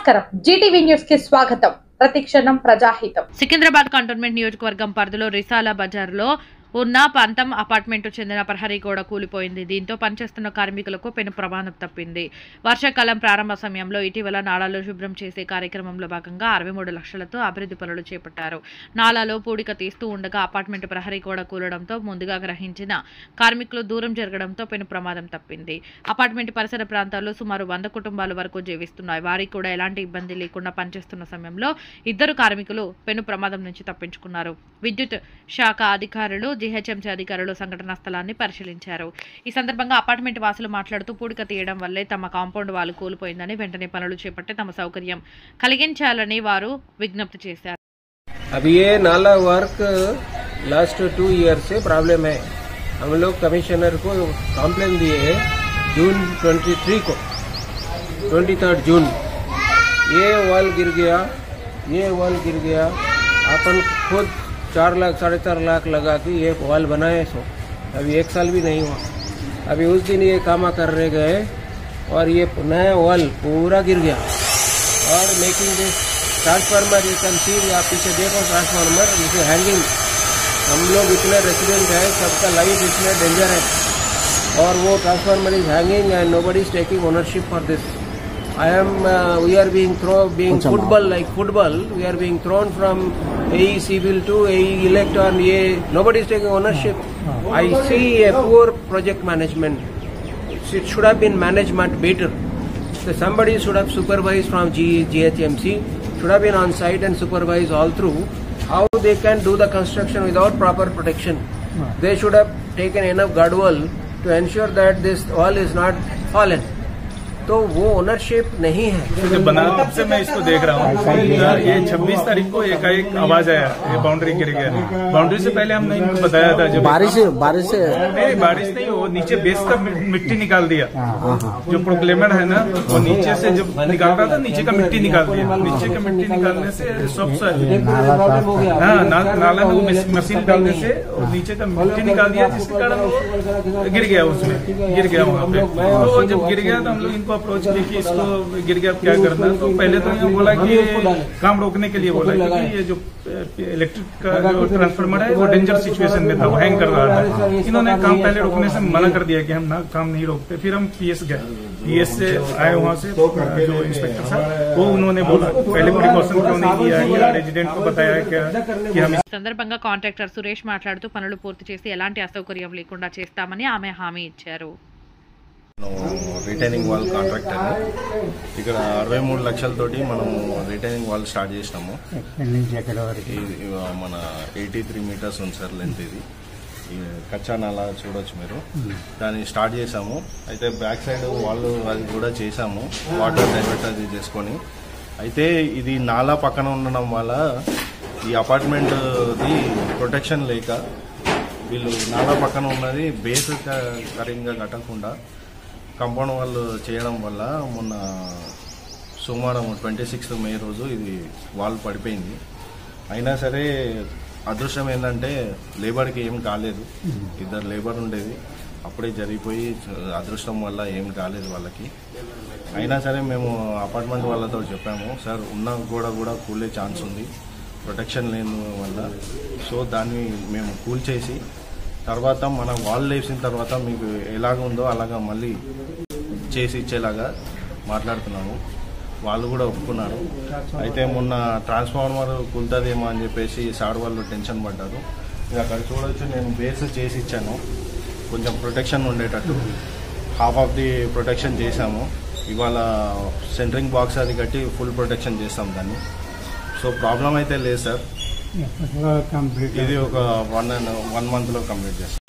నమస్కారం Zee TV news కి స్వాగతం. ప్రతిక్షణం ప్రజాహితం. సికింద్రాబాద్ కంటోన్మెంట్ నియోజకవర్గం పరిధిలో రిసాలా బజార్లో ఉన్న పంతం అపార్ట్మెంట్ చెందిన ప్రహరీ గోడ కూలిపోయింది. దీంతో పనిచేస్తున్న కార్మికులకు పెను ప్రమాదం తప్పింది. వర్షాకాలం ప్రారంభ సమయంలో ఇటీవల నాలాలో శుభ్రం చేసే కార్యక్రమంలో భాగంగా 63 లక్షలతో అభివృద్ధి పనులు చేపట్టారు. నాలాలో పూడిక తీస్తూ ఉండగా అపార్ట్మెంట్ ప్రహరీ గోడ కూలడంతో ముందుగా గ్రహించిన కార్మికులు దూరం జరగడంతో పెను ప్రమాదం తప్పింది. అపార్ట్మెంట్ పరిసర ప్రాంతాల్లో సుమారు 100 కుటుంబాల వరకు జీవిస్తున్నాయి. వారికి కూడా ఎలాంటి ఇబ్బంది లేకుండా పనిచేస్తున్న సమయంలో 2 కార్మికులు పెను ప్రమాదం నుంచి తప్పించుకున్నారు. విద్యుత్ శాఖ అధికారులు, జీహెచ్ఎంసీ అధికారులు సంఘటనా స్థలాన్ని పరిశీలించారు. ఈ సందర్భంగా అపార్ట్మెంట్ వాసులు మాట్లాడుతూ పూడిక తీయడం వల్లే తమ కాంపౌండ్ వాల్ కూలిపోయిందని, వెంటనే పనులు చేపట్టి తమ సౌకర్యం కలిగించాలని వారు విజ్ఞప్తి చేశారు. अभी ये नाला वर्क लास्ट 2 ईयर से प्रॉब्लम है. हम लोग कमिश्नर को कंप्लेन दिए हैं जून 23 को, 23 जून. ये वॉल गिर गया. अपन खुद 4 लाख 4.5 लाख लगा के ये वॉल बनाए. सो अभी 1 साल भी नहीं हुआ. अभी उस दिन ये काम करने गए और ये नया वॉल पूरा गिर गया. और making this transformer, you can see, आप पीछे देखो ट्रांसफार्मर इसे हैंगिंग. हम लोग इतने रेसिडेंट है, सबका लाइफ इसमें डेंजर है और वो transformer is hanging and nobody is taking ownership for this. We are being football, like football, we are being thrown from AE civil to AE elect, and nobody is taking ownership. I see a poor project management. It should have been managed much better. So somebody should have supervised from GHMC, should have been on site and supervised all through how they can do the construction without proper protection. They should have taken enough guardrail to ensure that this wall is not fallen. तो वो ownership नहीं है. जब बना तब से मैं इसको देख रहा हूँ. ये 26 तारीख को एक आवाज आया, ये बाउंड्री गिर गया. बाउंड्री से पहले हमने इनको बताया था. जब बारिश नहीं, वो नीचे बेस का मिट्टी निकाल दिया. जो प्रोक्लेमर है ना, वो नीचे से जब निकाल रहा था, नीचे का मिट्टी निकाल दिया. नीचे का मिट्टी निकालने से सब नाला में मशीन डालने से नीचे का मिट्टी निकाल दिया, जिसके कारण वो गिर गया. उसमें गिर गया वहाँ पे. तो जब गिर गया तो हम लोग इनको अप्रोच किया कि इसको गिर गया क्या करना. तो पहले तो ये बोला कि काम रोकने के लिए बोला, क्योंकि ये जो इलेक्ट्रिक का जो ट्रांसफार्मर है वो डेंजर सिचुएशन में था, वो हैंग कर रहा था. इन्होंने काम पहले रोकने से मना कर दिया कि हम ना काम नहीं रोकते. फिर हम पीएस गए, पीएस से आए, वहाँ से जो इंस्पेक्टर था वो उन्होंने बोला पहले प्रिकॉशन क्यों नहीं किया, या रेजिडेंट को बताया क्या कि हम. సందర్భంగా కాంట్రాక్టర్ సురేష్ మాట్లాడుతూ పనులు పూర్తి చేసి ఎలాంటి అసౌకర్యం లేకుండా చేస్తామని ఆమె హామీ ఇచ్చారు. రిటైనింగ్ వాల్ కాంట్రాక్టర్ ఇక్కడ 63 లక్షలతోటి మనం రిటైనింగ్ వాల్ స్టార్ట్ చేసినాము. మన 83 మీటర్స్ ఉంది సార్ లెంత్. ఇది కచ్చా నాలా చూడొచ్చు మీరు. దాన్ని స్టార్ట్ చేసాము. అయితే బ్యాక్ సైడ్ వాల్ అది కూడా చేసాము, వాటర్ డైవర్ట్ అది చేసుకొని. అయితే ఇది నాలా పక్కన ఉండడం వల్ల ఈ అపార్ట్మెంట్ది ప్రొటెక్షన్ లేక వీళ్ళు నాలా పక్కన ఉన్నది బేస్ కరెక్ట్గా కట్టకుండా కంపౌండ్ వాళ్ళు చేయడం వల్ల మొన్న సోమవారం 26 మే రోజు ఇది వాల్ పడిపోయింది. అయినా సరే అదృష్టం ఏంటంటే లేబర్కి ఏం కాలేదు. 2 లేబర్ ఉండేది, అప్పుడే జరిగిపోయి అదృష్టం వల్ల ఏం కాలేదు వాళ్ళకి. అయినా సరే మేము అపార్ట్మెంట్ వాళ్ళతో చెప్పాము, సార్ ఉన్న గోడ కూడా కూలే ఛాన్స్ ఉంది ప్రొటెక్షన్ లేని వల్ల. సో దాన్ని మేము కూల్ చేసి తర్వాత మన వాల్ వేసిన తర్వాత మీకు ఎలాగ ఉందో అలాగా మళ్ళీ చేసి ఇచ్చేలాగా మాట్లాడుతున్నాము. వాళ్ళు కూడా ఒప్పుకున్నారు. అయితే మొన్న ట్రాన్స్ఫార్మర్ కూలుతుందేమో అని చెప్పేసి సార్ వాళ్ళు టెన్షన్ పడ్డారు. అక్కడ చూడవచ్చు, నేను బేస్ చేసి ఇచ్చాను కొంచెం ప్రొటెక్షన్ ఉండేటట్టు. హాఫ్ ఆఫ్ ది ప్రొటెక్షన్ చేశాము. ఇవాళ సెంటరింగ్ బాక్స్ అది కట్టి ఫుల్ ప్రొటెక్షన్ చేస్తాం దాన్ని. సో ప్రాబ్లం అయితే లేదు సార్. ఇది ఒక 1 monthలో కంప్లీట్ చేస్తాం.